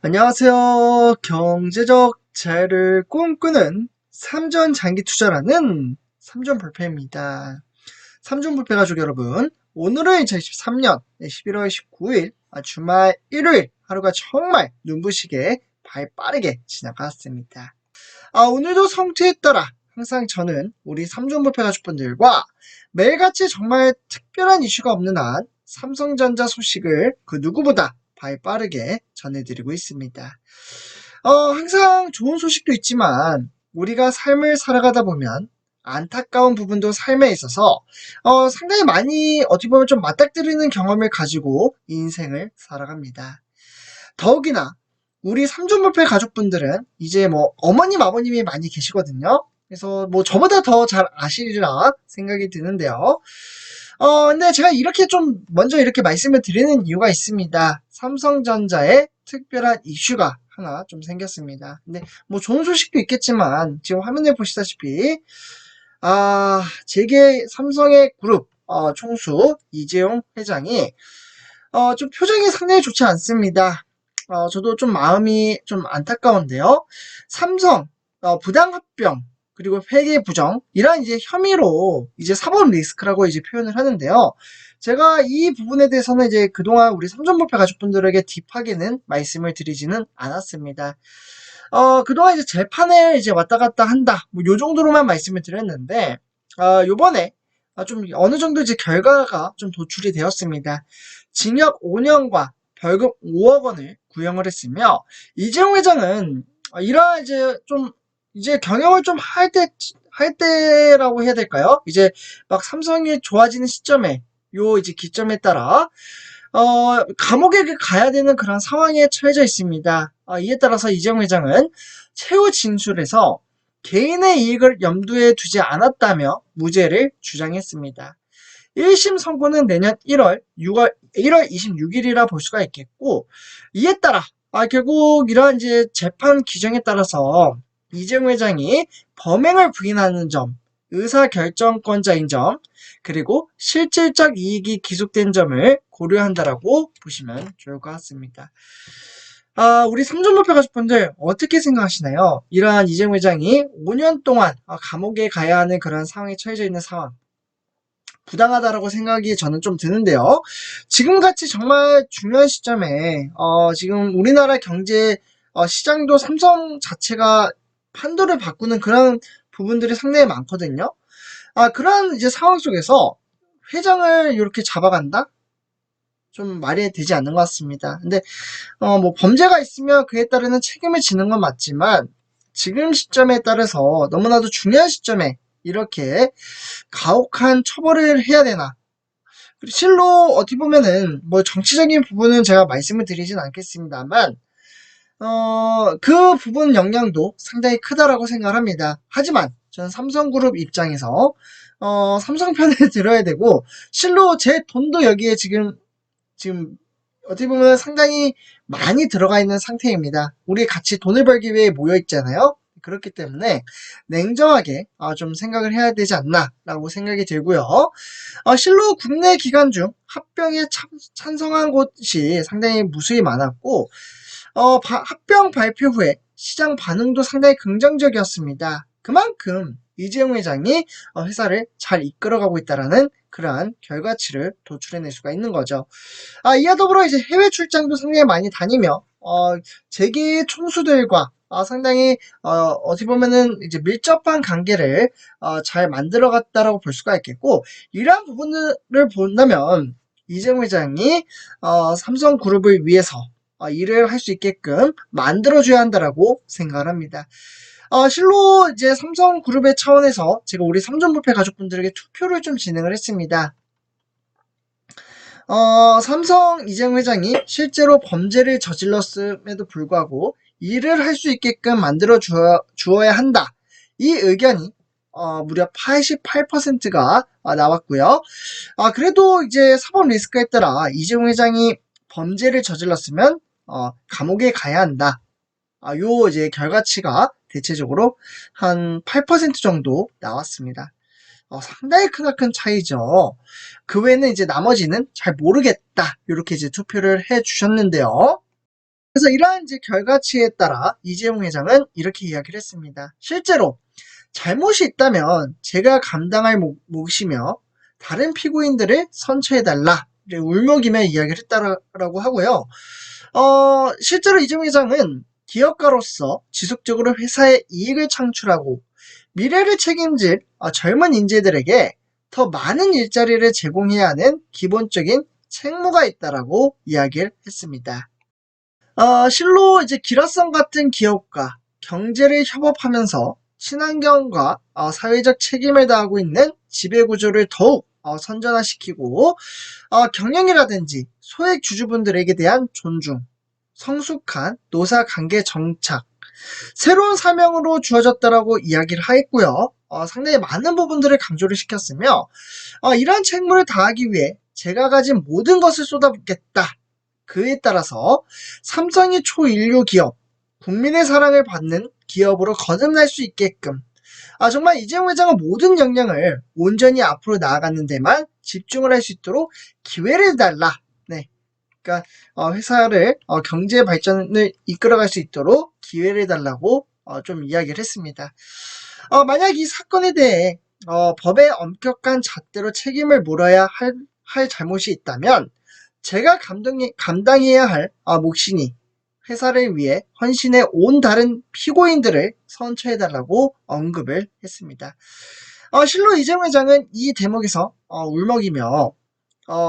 안녕하세요. 경제적 자유를 꿈꾸는 삼전 장기 투자라는 삼전불패입니다. 삼전불패 가족 여러분, 오늘은 2023년 11월 19일 주말 일요일 하루가 정말 눈부시게 발 빠르게 지나갔습니다. 오늘도 성투에 따라 항상 저는 우리 삼전불패 가족분들과 매일같이 정말 특별한 이슈가 없는 한 삼성전자 소식을 그 누구보다 발 빠르게 전해드리고 있습니다. 항상 좋은 소식도 있지만 우리가 삶을 살아가다 보면 안타까운 부분도 삶에 있어서 상당히 많이 어떻게 보면 좀 맞닥뜨리는 경험을 가지고 인생을 살아갑니다. 더욱이나 우리 삼촌불패 가족분들은 이제 뭐 어머님 아버님이 많이 계시거든요. 그래서 뭐 저보다 더 잘 아시리라 생각이 드는데요. 근데 제가 이렇게 좀 먼저 이렇게 말씀을 드리는 이유가 있습니다. 삼성전자의 특별한 이슈가 하나 좀 생겼습니다. 근데 뭐 좋은 소식도 있겠지만 지금 화면에 보시다시피 재계 삼성의 그룹 총수 이재용 회장이 좀 표정이 상당히 좋지 않습니다. 저도 좀 마음이 좀 안타까운데요. 삼성 부당합병 그리고 회계 부정 이런 이제 혐의로 이제 사법 리스크라고 이제 표현을 하는데요. 제가 이 부분에 대해서는 이제 그동안 우리 삼성불패 가족분들에게 딥하게는 말씀을 드리지는 않았습니다. 그동안 이제 재판을 이제 왔다 갔다 한다. 뭐 요 정도로만 말씀을 드렸는데, 요번에 좀 어느 정도 이제 결과가 좀 도출이 되었습니다. 징역 5년과 벌금 5억 원을 구형을 했으며, 이재용 회장은 이러한 이제 경영을 좀 할 때라고 해야 될까요? 이제 막 삼성이 좋아지는 시점에, 요 이제 기점에 따라 감옥에 가야 되는 그런 상황에 처해져 있습니다. 이에 따라서 이재용 회장은 최후 진술에서 개인의 이익을 염두에 두지 않았다며 무죄를 주장했습니다. 1심 선고는 내년 1월 26일이라 볼 수가 있겠고, 이에 따라 결국 이러한 이제 재판 규정에 따라서 이재용 회장이 범행을 부인하는 점, 의사결정권자인 점, 그리고 실질적 이익이 기속된 점을 고려한다라고 보시면 좋을 것 같습니다. 우리 삼전불패 가족분들 어떻게 생각하시나요? 이러한 이재용 회장이 5년 동안 감옥에 가야 하는 그런 상황에 처해져 있는 상황. 부당하다라고 생각이 저는 좀 드는데요. 지금같이 정말 중요한 시점에 지금 우리나라 경제 시장도 삼성 자체가 판도를 바꾸는 그런 부분들이 상당히 많거든요. 그런 이제 상황 속에서 회장을 이렇게 잡아간다? 좀 말이 되지 않는 것 같습니다. 근데 뭐 범죄가 있으면 그에 따르는 책임을 지는 건 맞지만 지금 시점에 따라서 너무나도 중요한 시점에 이렇게 가혹한 처벌을 해야 되나? 실로 어떻게 보면은 뭐 정치적인 부분은 제가 말씀을 드리진 않겠습니다만 그 부분 영향도 상당히 크다라고 생각합니다. 하지만 저는 삼성그룹 입장에서 삼성 편을 들어야 되고 실로 제 돈도 여기에 지금 어떻게 보면 상당히 많이 들어가 있는 상태입니다. 우리 같이 돈을 벌기 위해 모여 있잖아요. 그렇기 때문에 냉정하게 좀 생각을 해야 되지 않나 라고 생각이 들고요. 실로 국내 기관 중 합병에 찬성한 곳이 상당히 무수히 많았고 합병 발표 후에 시장 반응도 상당히 긍정적이었습니다. 그만큼 이재용 회장이 회사를 잘 이끌어가고 있다라는 그러한 결과치를 도출해낼 수가 있는 거죠. 이와 더불어 이제 해외 출장도 상당히 많이 다니며 재계 총수들과 상당히 어떻게 보면은 이제 밀접한 관계를 잘 만들어갔다라고 볼 수가 있겠고, 이러한 부분들을 본다면 이재용 회장이 삼성그룹을 위해서 일을 할 수 있게끔 만들어줘야 한다라고 생각을 합니다. 실로 이제 삼성그룹의 차원에서 제가 우리 삼전불패 가족분들에게 투표를 좀 진행을 했습니다. 삼성 이재용 회장이 실제로 범죄를 저질렀음에도 불구하고 일을 할 수 있게끔 만들어 주어야 한다. 이 의견이 무려 88%가 나왔고요. 그래도 이제 사법 리스크에 따라 이재용 회장이 범죄를 저질렀으면 감옥에 가야 한다. 요 이제 결과치가 대체적으로 한 8% 정도 나왔습니다. 상당히 크나큰 차이죠. 그 외에는 이제 나머지는 잘 모르겠다. 이렇게 이제 투표를 해 주셨는데요. 그래서 이러한 이제 결과치에 따라 이재용 회장은 이렇게 이야기를 했습니다. 실제로 잘못이 있다면 제가 감당할 몫이며 다른 피고인들을 선처해달라. 울먹이며 이야기를 했다라고 하고요. 실제로 이재용 회장은 기업가로서 지속적으로 회사에 이익을 창출하고 미래를 책임질 젊은 인재들에게 더 많은 일자리를 제공해야 하는 기본적인 책무가 있다라고 이야기를 했습니다. 실로 이제 기라성 같은 기업과 경제를 협업하면서 친환경과 사회적 책임을 다하고 있는 지배구조를 더욱 선전화시키고 경영이라든지 소액 주주분들에게 대한 존중, 성숙한 노사관계 정착, 새로운 사명으로 주어졌다라고 이야기를 하였고요. 상당히 많은 부분들을 강조를 시켰으며 이러한 책무를 다하기 위해 제가 가진 모든 것을 쏟아붓겠다. 그에 따라서 삼성이 초인류 기업, 국민의 사랑을 받는 기업으로 거듭날 수 있게끔 정말 이재용 회장은 모든 역량을 온전히 앞으로 나아가는 데만 집중을 할 수 있도록 기회를 달라. 네. 그러니까 회사를 경제 발전을 이끌어갈 수 있도록 기회를 달라고 좀 이야기를 했습니다. 만약 이 사건에 대해 법의 엄격한 잣대로 책임을 물어야 할 잘못이 있다면 제가 감당해야 할 몫이니 회사를 위해 헌신해 온 다른 피고인들을 선처해달라고 언급을 했습니다. 실로 이재용 회장은 이 대목에서 울먹이며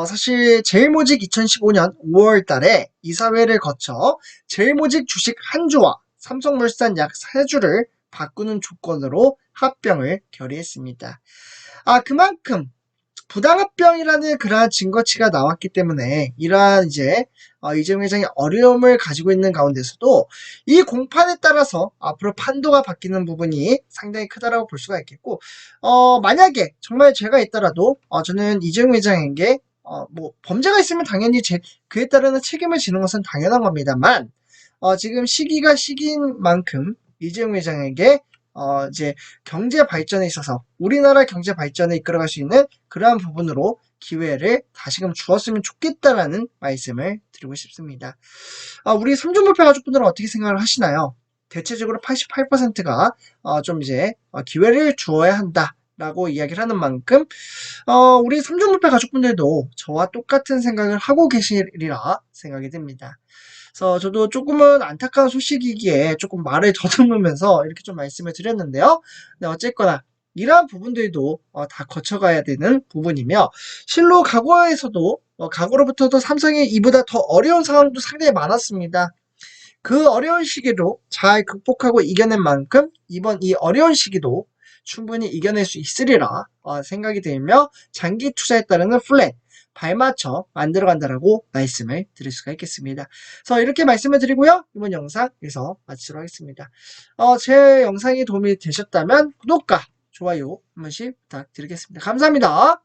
사실 제일모직 2015년 5월 달에 이사회를 거쳐 제일모직 주식 한 주와 삼성물산 약 4주를 바꾸는 조건으로 합병을 결의했습니다. 그만큼 부당합병이라는 그러한 증거치가 나왔기 때문에 이러한 이제 이재용 회장이 어려움을 가지고 있는 가운데서도 이 공판에 따라서 앞으로 판도가 바뀌는 부분이 상당히 크다라고 볼 수가 있겠고 만약에 정말 죄가 있더라도 저는 이재용 회장에게 뭐 범죄가 있으면 당연히 그에 따르는 책임을 지는 것은 당연한 겁니다만 지금 시기가 시기인 만큼 이재용 회장에게 이제 경제 발전에 있어서 우리나라 경제 발전을 이끌어갈 수 있는 그러한 부분으로 기회를 다시금 주었으면 좋겠다라는 말씀을 드리고 싶습니다. 우리 삼중불패 가족분들은 어떻게 생각을 하시나요? 대체적으로 88%가 좀 이제 기회를 주어야 한다. 라고 이야기를 하는 만큼 우리 삼중불패 가족분들도 저와 똑같은 생각을 하고 계시리라 생각이 듭니다. 그래서 저도 조금은 안타까운 소식이기에 조금 말을 더듬으면서 이렇게 좀 말씀을 드렸는데요. 네, 어쨌거나 이러한 부분들도 다 거쳐가야 되는 부분이며 실로 과거에서도 과거로부터도 삼성이 이보다 더 어려운 상황도 상당히 많았습니다. 그 어려운 시기로 잘 극복하고 이겨낸 만큼 이번 이 어려운 시기도 충분히 이겨낼 수 있으리라 생각이 들며 장기 투자에 따르는 플랜 발맞춰 만들어간다라고 말씀을 드릴 수가 있겠습니다. 그래서 이렇게 말씀을 드리고요. 이번 영상 여기서 마치도록 하겠습니다. 제 영상이 도움이 되셨다면 구독과 좋아요 한 번씩 부탁드리겠습니다. 감사합니다.